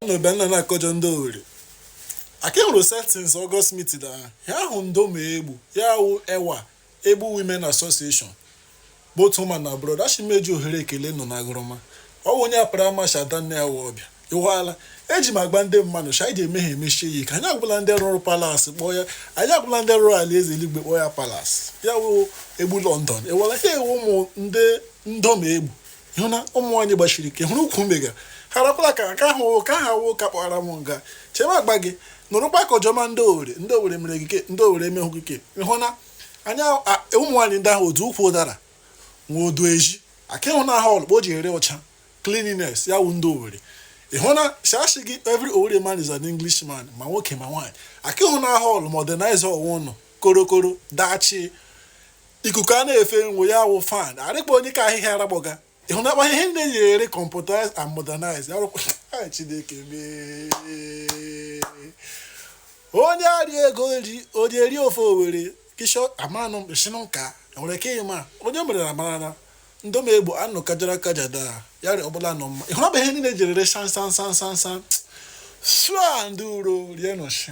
no benna na kojo ndori ake hụrụ settings August meeting da ya hụ ndo ma egbu ya wụ ewa Egbu Women Association both woman na brother shi meji ohere ekele nọ na agụrụma ọ wụ onye apara masha danne ya wụ ọbịa ịwala eji m agba ndị mmadụ sha iji emeghe emechie ya ike anyị agwụla ndị rụrụ palas kpọọ ya anyị agwụla ndị rụrụ alaeze eluigwe kpọọ ya palas ya wụ Egbu London ịwala ha ewu ụmụ ndị ndoma egbu ịhụ na ụmụ nwaanyị gbachiri ike hụrụ ukwu mega ha rapụla ka nke ahụ ka ha wụ ka kpọghara m nga chebe agba gị nụrụkwa ka ọjọma ndị owere mere gike ndị owere emehụ gike ịhụ na anya ụmụ nwaanyị ndị ahụ otu ukwu ụdara nwa odu eji aka ịhụ na aha ọlụkpọ o ji ere ọcha cleanliness ya wụ ndị owere ịhụ na shashi gị every owere man is an Englishman ma nwoke ma nwaanyị aka ịhụ na aha ọlụ modernize ọwụ ụnọ korokoro dachi ikuku a na-efe nwe ya wụ fan arịkpa onye ka ahịhịa aragbọga ịhụ na akpa ihe ndị eji ere computerize and modernize ya rụkwa Chineke mee onye arị ego onye eri ofe owere kisho amanụ shinụ nka nwere ke ịma onye mere na mara ndoma egbu anụ kajara kajada ya rị ọbụla nọ mma ịhụrụ bụ ihe niile jerere san san san san san sua ndị uro rie nọshi